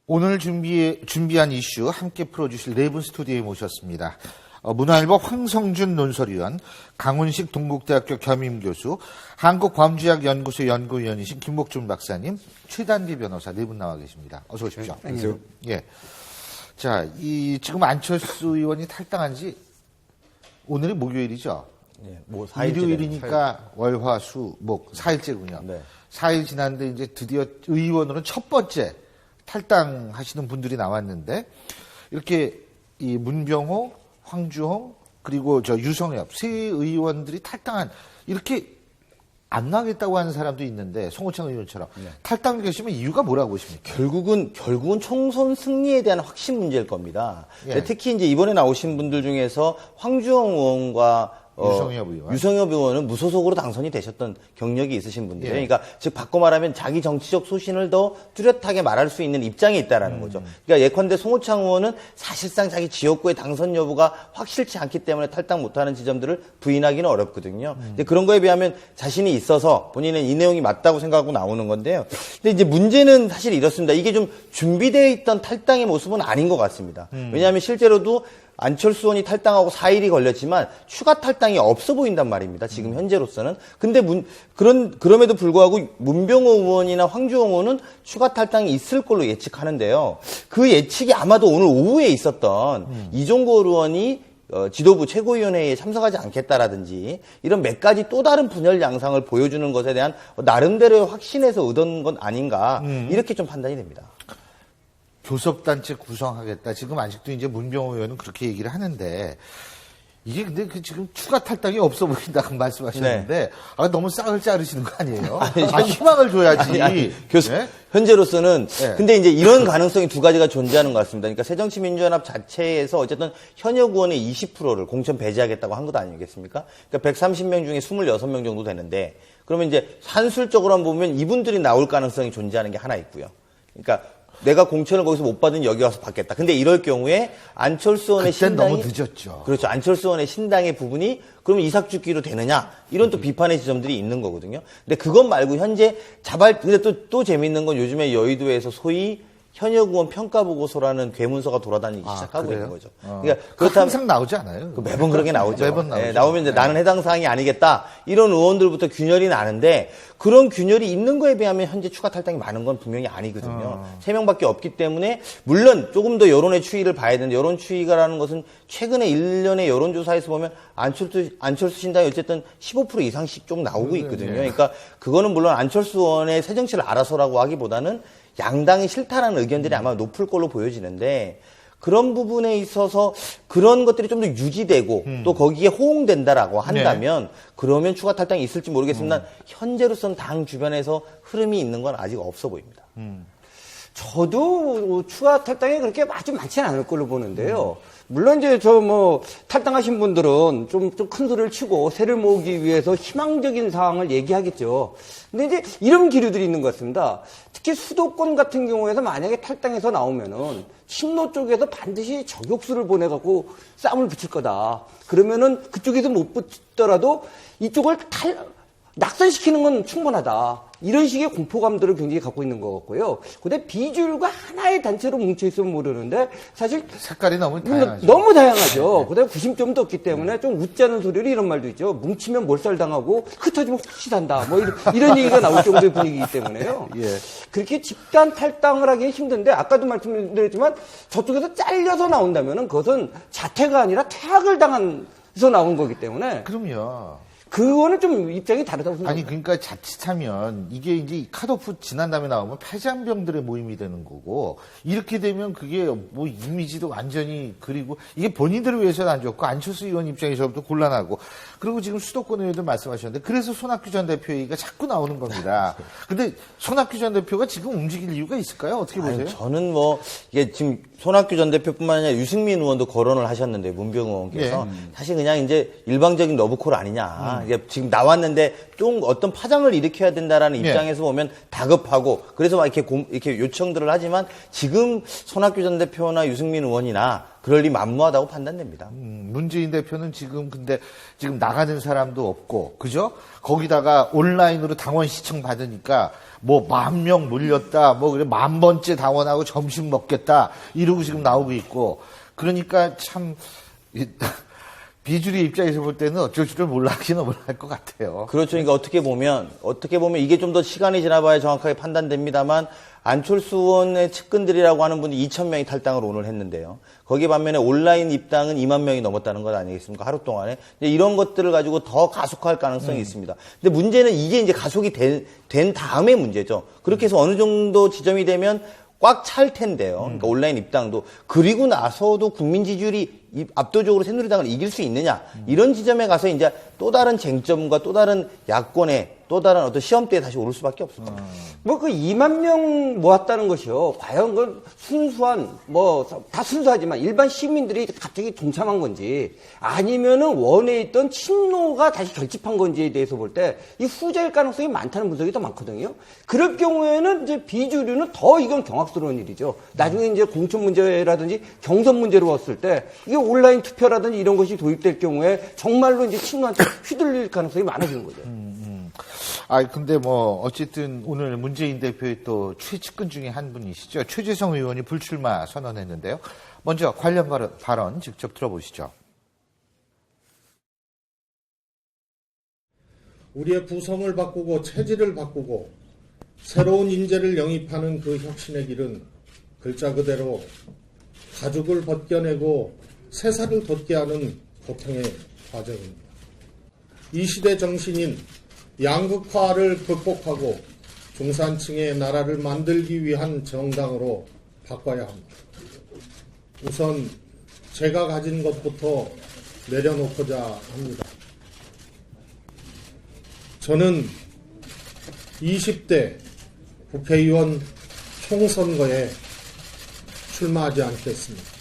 오늘 준비한 이슈 함께 풀어주실 네 분 스튜디오에 모셨습니다. 문화일보 황성준 논설위원, 강훈식 동국대학교 겸임교수, 한국범죄학연구소 연구위원이신 김복준 박사님, 최단기 변호사 네 분 나와 계십니다. 어서 오십시오. 네, 안녕하세요. 예. 자, 지금 안철수 의원이 탈당한 지 오늘이 목요일이죠. 네, 뭐 일요일이니까 월, 화, 수, 목 4일째군요. 네. 4일 지났는데 이제 드디어 의원으로는 첫 번째 탈당하시는 분들이 나왔는데 이렇게 이 문병호, 황주홍 그리고 유성엽 세 의원들이 탈당한 이렇게 안 나가겠다고 하는 사람도 있는데 송호창 의원처럼 탈당 결심의 이유가 뭐라고 보십니까? 결국은 총선 승리에 대한 확신 문제일 겁니다. 예. 특히 이제 이번에 나오신 분들 중에서 황주홍 의원과 유성엽 의원은 무소속으로 당선이 되셨던 경력이 있으신 분들이에요. 예. 그러니까 즉 바꿔 말하면 자기 정치적 소신을 더 뚜렷하게 말할 수 있는 입장에 있다라는 거죠. 그러니까 예컨대 송호창 의원은 사실상 자기 지역구의 당선 여부가 확실치 않기 때문에 탈당 못하는 지점들을 부인하기는 어렵거든요. 근데 그런 거에 비하면 자신이 있어서 본인은 이 내용이 맞다고 생각하고 나오는 건데요. 근데 이제 문제는 사실 이렇습니다. 이게 좀 준비되어 있던 탈당의 모습은 아닌 것 같습니다. 왜냐하면 실제로도 안철수 의원이 탈당하고 4일이 걸렸지만 추가 탈당이 없어 보인단 말입니다. 지금 현재로서는. 근데 그럼에도 불구하고 문병호 의원이나 황주홍 의원은 추가 탈당이 있을 걸로 예측하는데요. 그 예측이 아마도 오늘 오후에 있었던 이종걸 의원이 지도부 최고위원회에 참석하지 않겠다라든지 이런 몇 가지 또 다른 분열 양상을 보여주는 것에 대한 나름대로의 확신에서 얻은 건 아닌가 이렇게 좀 판단이 됩니다. 교섭단체 구성하겠다. 지금 아직도 이제 문병호 의원은 그렇게 얘기를 하는데, 이게 근데 지금 추가 탈당이 없어 보인다고 말씀하셨는데, 네. 너무 싹을 자르시는 거 아니에요? 희망을 줘야지. 교수, 네? 현재로서는, 네. 근데 이제 이런 가능성이 두 가지가 존재하는 것 같습니다. 그러니까 새정치민주연합 자체에서 어쨌든 현역 의원의 20%를 공천 배제하겠다고 한 것 아니겠습니까? 그러니까 130명 중에 26명 정도 되는데, 그러면 이제 산술적으로 한번 보면 이분들이 나올 가능성이 존재하는 게 하나 있고요. 그러니까 내가 공천을 거기서 못 받은 여기 와서 받겠다. 근데 이럴 경우에 안철수 의원의 신당이 너무 늦었죠. 그렇죠. 안철수 의원의 신당의 부분이 그러면 이삭죽기로 되느냐? 이런 또 비판의 지점들이 있는 거거든요. 근데 그것 말고 현재 근데 또 재밌는 건 요즘에 여의도에서 소위 현역 의원 평가보고서라는 괴문서가 돌아다니기 시작하고 그래요? 있는 거죠. 그러니까 그렇다면 항상 나오지 않아요? 매번 그렇게 나오죠. 매번 나오죠. 네, 나오면 이제 네. 나는 해당 사항이 아니겠다. 이런 의원들부터 균열이 나는데 그런 균열이 있는 거에 비하면 현재 추가 탈당이 많은 건 분명히 아니거든요. 3명밖에 없기 때문에 물론 조금 더 여론의 추이를 봐야 되는데 여론 추이가라는 것은 최근에 1년의 여론조사에서 보면 안철수 신당이 어쨌든 15% 이상씩 좀 나오고 있거든요. 그러니까 그거는 물론 안철수 의원의 새 정치를 알아서라고 하기보다는 양당이 싫다라는 의견들이 아마 높을 걸로 보여지는데 그런 부분에 있어서 그런 것들이 좀 더 유지되고 또 거기에 호응된다라고 한다면 그러면 추가 탈당이 있을지 모르겠지만 현재로서는 당 주변에서 흐름이 있는 건 아직 없어 보입니다. 저도 추가 탈당이 그렇게 아주 많지는 않을 걸로 보는데요. 물론 이제 탈당하신 분들은 좀 큰 소리를 치고 새를 모으기 위해서 희망적인 사항을 얘기하겠죠. 근데 이제 이런 기류들이 있는 것 같습니다. 특히 수도권 같은 경우에서 만약에 탈당해서 나오면은 친노 쪽에서 반드시 저격수를 보내갖고 싸움을 붙일 거다. 그러면은 그쪽에서 못 붙더라도 이쪽을 낙선시키는 건 충분하다. 이런 식의 공포감들을 굉장히 갖고 있는 것 같고요. 근데 비주류가 하나의 단체로 뭉쳐있으면 모르는데 사실 색깔이 너무 다양하죠. 너무 다양하죠. 그다음에 구심점도 없기 때문에 좀 웃지 않은 소리를 이런 말도 있죠. 뭉치면 몰살당하고 흩어지면 혹시단다. 뭐 이런 얘기가 나올 정도의 분위기이기 때문에요. 예. 그렇게 집단 탈당을 하기는 힘든데 아까도 말씀드렸지만 저쪽에서 잘려서 나온다면은 그것은 자퇴가 아니라 퇴학을 당해서 나온 거기 때문에 그럼요. 그거는 좀 입장이 다르다고 생각합니다. 아니 그러니까 자칫하면 이게 이제 컷오프 지난 다음에 나오면 패잔병들의 모임이 되는 거고 이렇게 되면 그게 뭐 이미지도 완전히 그리고 이게 본인들을 위해서는 안 좋고 안철수 의원 입장에서도 곤란하고 그리고 지금 수도권 의원들 말씀하셨는데 그래서 손학규 전 대표 얘기가 자꾸 나오는 겁니다. 근데 손학규 전 대표가 지금 움직일 이유가 있을까요? 어떻게 보세요? 저는 이게 지금 손학규 전 대표뿐만 아니라 유승민 의원도 거론을 하셨는데 문병호 의원께서 사실 그냥 이제 일방적인 러브콜 아니냐 이게 지금 나왔는데 좀 어떤 파장을 일으켜야 된다라는 입장에서 보면 다급하고 그래서 막 이렇게 요청들을 하지만 지금 손학규 전 대표나 유승민 의원이나 그럴 리 만무하다고 판단됩니다. 문재인 대표는 지금 근데 지금 나가는 사람도 없고 그죠? 거기다가 온라인으로 당원 시청 받으니까 뭐 10,000명 몰렸다, 뭐 그래 10,000번째 당원하고 점심 먹겠다 이러고 지금 나오고 있고 그러니까 참 비주류 입장에서 볼 때는 어쩔 줄을 몰라하기는 몰랄 것 같아요. 그렇죠. 그러니까 어떻게 보면 이게 좀 더 시간이 지나봐야 정확하게 판단됩니다만 안철수 의원의 측근들이라고 하는 분이 2,000명이 탈당을 오늘 했는데요. 거기에 반면에 온라인 입당은 2만 명이 넘었다는 것 아니겠습니까? 하루 동안에. 이런 것들을 가지고 더 가속화할 가능성이 있습니다. 근데 문제는 이게 이제 가속이 된 다음의 문제죠. 그렇게 해서 어느 정도 지점이 되면 꽉 찰 텐데요. 그러니까 온라인 입당도. 그리고 나서도 국민 지지율이 압도적으로 새누리당을 이길 수 있느냐. 이런 지점에 가서 이제 또 다른 쟁점과 또 다른 야권의 또 다른 어떤 시험대에 다시 오를 수밖에 없을 겁니다. 뭐 그 2만 명 모았다는 것이요. 과연 그 순수한 뭐 다 순수하지만 일반 시민들이 갑자기 동참한 건지 아니면은 원에 있던 친노가 다시 결집한 건지에 대해서 볼 때 이 후자일 가능성이 많다는 분석이 더 많거든요. 그럴 경우에는 이제 비주류는 더 이건 경악스러운 일이죠. 나중에 이제 공천 문제라든지 경선 문제로 왔을 때 이게 온라인 투표라든지 이런 것이 도입될 경우에 정말로 이제 친노한테 휘둘릴 가능성이 많아지는 거죠. 근데 뭐, 어쨌든 오늘 문재인 대표의 또 최측근 중에 한 분이시죠. 최재성 의원이 불출마 선언했는데요. 먼저 관련 발언 직접 들어보시죠. 우리의 구성을 바꾸고 체질을 바꾸고 새로운 인재를 영입하는 그 혁신의 길은 글자 그대로 가죽을 벗겨내고 새살을 돋게 하는 고통의 과정입니다. 이 시대 정신인 양극화를 극복하고 중산층의 나라를 만들기 위한 정당으로 바꿔야 합니다. 우선 제가 가진 것부터 내려놓고자 합니다. 저는 20대 국회의원 총선거에 출마하지 않겠습니다.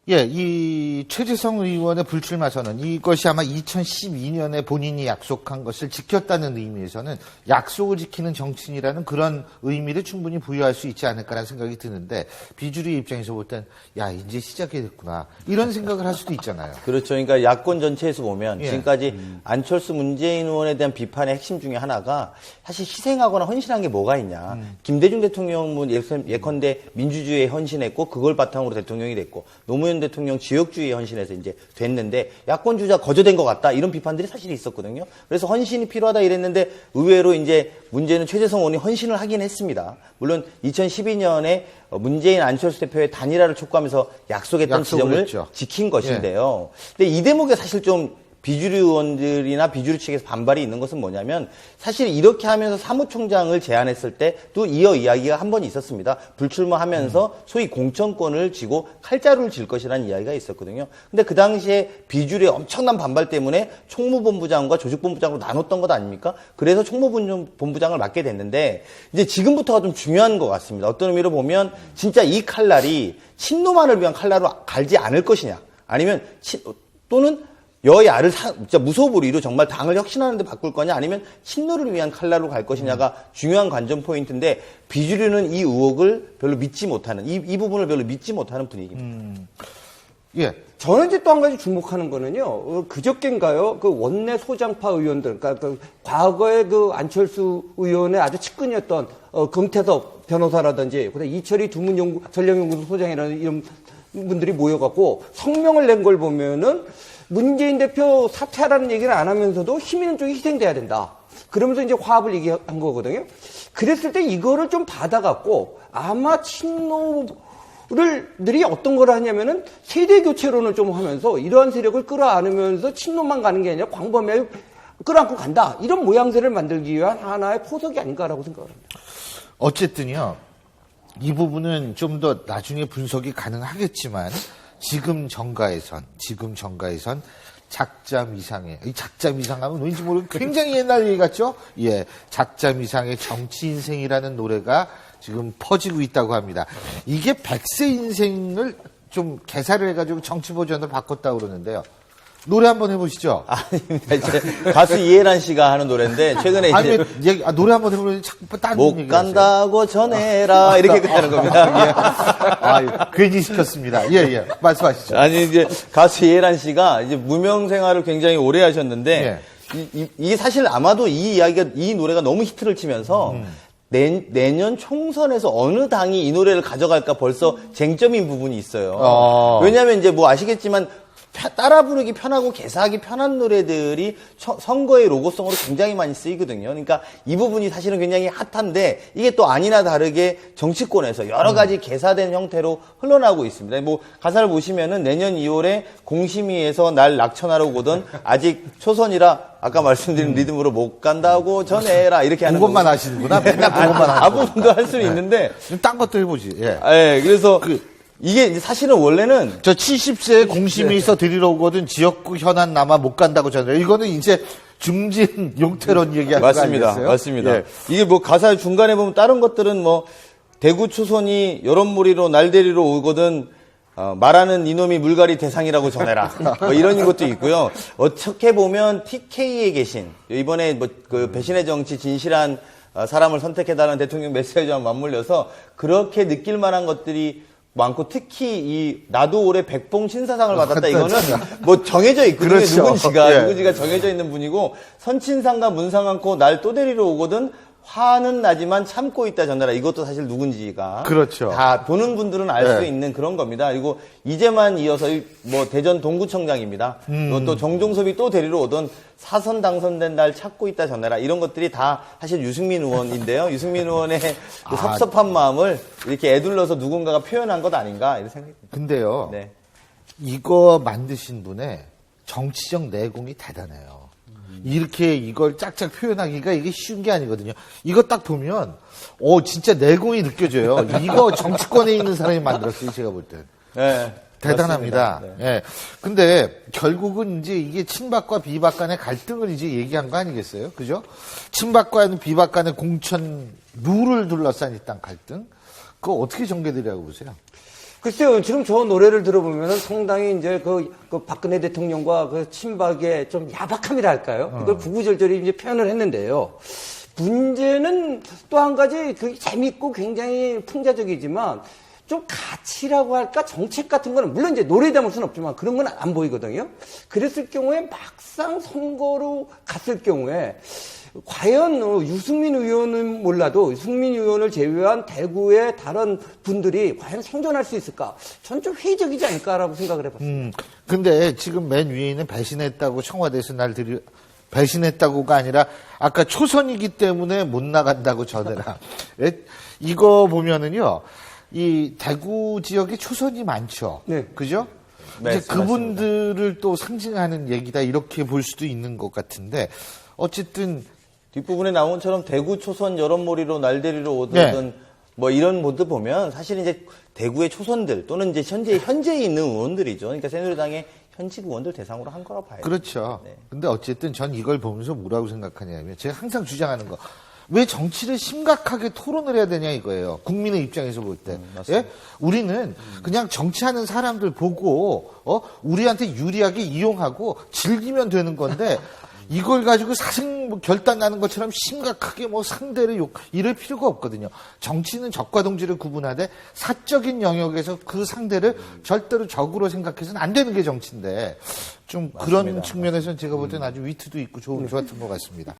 예, 이 최재성 의원의 불출마 선언, 이것이 아마 2012년에 본인이 약속한 것을 지켰다는 의미에서는 약속을 지키는 정치인이라는 그런 의미를 충분히 부여할 수 있지 않을까라는 생각이 드는데 비주류 입장에서 볼 땐 야, 이제 시작이 됐구나. 이런 생각을 할 수도 있잖아요. 그렇죠. 그러니까 야권 전체에서 보면 예. 지금까지 안철수 문재인 의원에 대한 비판의 핵심 중에 하나가 사실 희생하거나 헌신한 게 뭐가 있냐. 김대중 대통령은 예컨대 민주주의에 헌신했고 그걸 바탕으로 대통령이 됐고 노무현 대통령 지역주의에 헌신해서 이제 됐는데 야권 주자 거저된 것 같다 이런 비판들이 사실 있었거든요. 그래서 헌신이 필요하다 이랬는데 의외로 이제 문제는 최재성 의원이 헌신을 하긴 했습니다. 물론 2012년에 문재인 안철수 대표의 단일화를 촉구하면서 약속했던 지점을 했죠. 지킨 것인데요. 근데 이 대목에 사실 좀 비주류 의원들이나 비주류 측에서 반발이 있는 것은 뭐냐면 사실 이렇게 하면서 사무총장을 제안했을 때도 이야기가 한 번 있었습니다. 불출마하면서 소위 공천권을 쥐고 칼자루를 질 것이라는 이야기가 있었거든요. 근데 그 당시에 비주류의 엄청난 반발 때문에 총무본부장과 조직본부장으로 나눴던 것 아닙니까? 그래서 총무본부장을 맡게 됐는데 이제 지금부터가 좀 중요한 것 같습니다. 어떤 의미로 보면 진짜 이 칼날이 친노만을 위한 칼날로 갈지 않을 것이냐 아니면 또는 여야를 진짜 무소불위로 정말 당을 혁신하는 데 바꿀 거냐 아니면 친노를 위한 칼날로 갈 것이냐가 중요한 관전 포인트인데 비주류는 이 의혹을 별로 믿지 못하는 이 부분을 별로 믿지 못하는 분위기입니다. 예. 저는 이제 또 한 가지 주목하는 거는요, 그저께인가요, 그 원내 소장파 의원들, 그러니까 그 과거에 그 안철수 의원의 아주 측근이었던, 금태섭 변호사라든지, 그다음에 이철희 전략연구소 소장이라는 이런 분들이 모여갖고 성명을 낸 걸 보면은 문재인 대표 사퇴하라는 얘기를 안 하면서도 힘 있는 쪽이 희생돼야 된다. 그러면서 이제 화합을 얘기한 거거든요. 그랬을 때 이거를 좀 받아갖고 아마 친노들이 어떤 걸 하냐면은 세대 교체론을 좀 하면서 이러한 세력을 끌어안으면서 친노만 가는 게 아니라 광범위하게 끌어안고 간다. 이런 모양새를 만들기 위한 하나의 포석이 아닌가라고 생각합니다. 어쨌든요, 이 부분은 좀 더 나중에 분석이 가능하겠지만 지금 정가에선 작잠 이상의, 이 작잠 이상하면 왠지 모르게 굉장히 옛날 얘기 같죠? 예, 작잠 이상의 정치 인생이라는 노래가 지금 퍼지고 있다고 합니다. 이게 100세 인생을 좀 개사를 해가지고 정치 버전으로 바꿨다고 그러는데요. 노래 한번 해보시죠. 아닙니다. 이제 가수 이혜란 씨가 하는 노래인데 최근에 아니, 이제 노래 한번 해보면 자꾸 딴 못 얘기를 간다고 전해라 이렇게 끝나는 겁니다. 아, 괜히 시켰습니다. 예. 말씀하시죠. 아니 이제 가수 이혜란 씨가 이제 무명 생활을 굉장히 오래 하셨는데 이게 사실 아마도 이 노래가 너무 히트를 치면서 내년 총선에서 어느 당이 이 노래를 가져갈까 벌써 쟁점인 부분이 있어요. 왜냐하면 이제 뭐 아시겠지만 따라 부르기 편하고 개사하기 편한 노래들이 선거의 로고송으로 굉장히 많이 쓰이거든요. 그러니까 이 부분이 사실은 굉장히 핫한데 이게 또 아니나 다르게 정치권에서 여러 가지 개사된 형태로 흘러나오고 있습니다. 뭐 가사를 보시면은 내년 2월에 공심위에서 날 낙천하러 오거든 아직 초선이라 아까 말씀드린 리듬으로 못 간다고 전해라 이렇게 하는 그것만 거고. 하시는구나. 맨날 그것만 하시는 앞부분도 할 수는 있는데 딴 것도 해보지. 예. 그래서 이게 이제 사실은 원래는 저 70세에 공심위에서 드리러 오거든 지역구 현안 남아 못 간다고 전해요. 이거는 이제 중진 용태론 얘기하는 거 아니겠어요? 맞습니다. 예. 이게 뭐 가사 중간에 보면 다른 것들은 뭐 대구 초선이 여론몰이로 날 데리러 오거든 말하는 이놈이 물갈이 대상이라고 전해라. 뭐 이런 것도 있고요. 어떻게 보면 TK에 계신 이번에 뭐 그 배신의 정치 진실한 사람을 선택해달라는 대통령 메시지와 맞물려서 그렇게 느낄 만한 것들이 많고 특히 나도 올해 백봉 신사상을 받았다 이거는 뭐 정해져 있거든요. 그렇죠. 누군지가 정해져 있는 분이고 선친상과 문상 않고 날 또 데리러 오거든 화는 나지만 참고 있다 전해라. 이것도 사실 누군지가 그렇죠. 다 보는 분들은 알 수 있는 그런 겁니다. 그리고 이제만 이어서 뭐 대전 동구청장입니다. 또 정종섭이 또 데리러 오던 사선 당선된 날 찾고 있다 전해라. 이런 것들이 다 사실 유승민 의원인데요. 유승민 의원의 그 섭섭한 마음을 이렇게 애둘러서 누군가가 표현한 것 아닌가 이런 생각이 듭니다. 근데요. 네. 이거 만드신 분의 정치적 내공이 대단해요. 이렇게 이걸 짝짝 표현하기가 이게 쉬운 게 아니거든요. 이거 딱 보면, 진짜 내공이 느껴져요. 이거 정치권에 있는 사람이 만들었어요, 제가 볼 때. 네. 대단합니다. 맞습니다. 예. 근데 결국은 이제 이게 친박과 비박 간의 갈등을 이제 얘기한 거 아니겠어요? 그죠? 친박과 비박 간의 공천 룰을 둘러싼 일단 갈등. 그거 어떻게 전개되리라고 보세요? 글쎄요, 지금 저 노래를 들어보면 상당히 이제 그 박근혜 대통령과 그 친박의 좀 야박함이라 할까요? 이걸 구구절절히 이제 표현을 했는데요. 문제는 또 한 가지 그 재밌고 굉장히 풍자적이지만 좀 가치라고 할까? 정책 같은 거는 물론 이제 노래에 담을 수는 없지만 그런 건 안 보이거든요. 그랬을 경우에 막상 선거로 갔을 경우에 과연 유승민 의원은 몰라도 유승민 의원을 제외한 대구의 다른 분들이 과연 생존할 수 있을까? 전 좀 회의적이지 않을까라고 생각을 해봤습니다. 근데 지금 맨 위에 있는 배신했다고 청와대에서 배신했다고가 아니라 아까 초선이기 때문에 못 나간다고 전해라. 이거 보면은요, 이 대구 지역에 초선이 많죠. 네. 그죠? 네, 이제 그분들을 또 상징하는 얘기다 이렇게 볼 수도 있는 것 같은데 어쨌든 뒷부분에 나온 것처럼 대구 초선 여론몰이로 날 데리러 오든 뭐 이런 모드 보면 사실 이제 대구의 초선들 또는 이제 현재에 있는 의원들이죠. 그러니까 새누리당의 현직 의원들 대상으로 한 거라 봐요. 그렇죠. 네. 근데 어쨌든 전 이걸 보면서 뭐라고 생각하냐면 제가 항상 주장하는 거. 왜 정치를 심각하게 토론을 해야 되냐 이거예요. 국민의 입장에서 볼 때. 예? 우리는 그냥 정치하는 사람들 보고 우리한테 유리하게 이용하고 즐기면 되는 건데 이걸 가지고 결단 나는 것처럼 심각하게 상대를 이럴 필요가 없거든요. 정치는 적과 동지를 구분하되 사적인 영역에서 그 상대를 절대로 적으로 생각해서는 안 되는 게 정치인데 좀 그런 측면에서는 제가 볼 때는 아주 위트도 있고 좋았던 것 같습니다.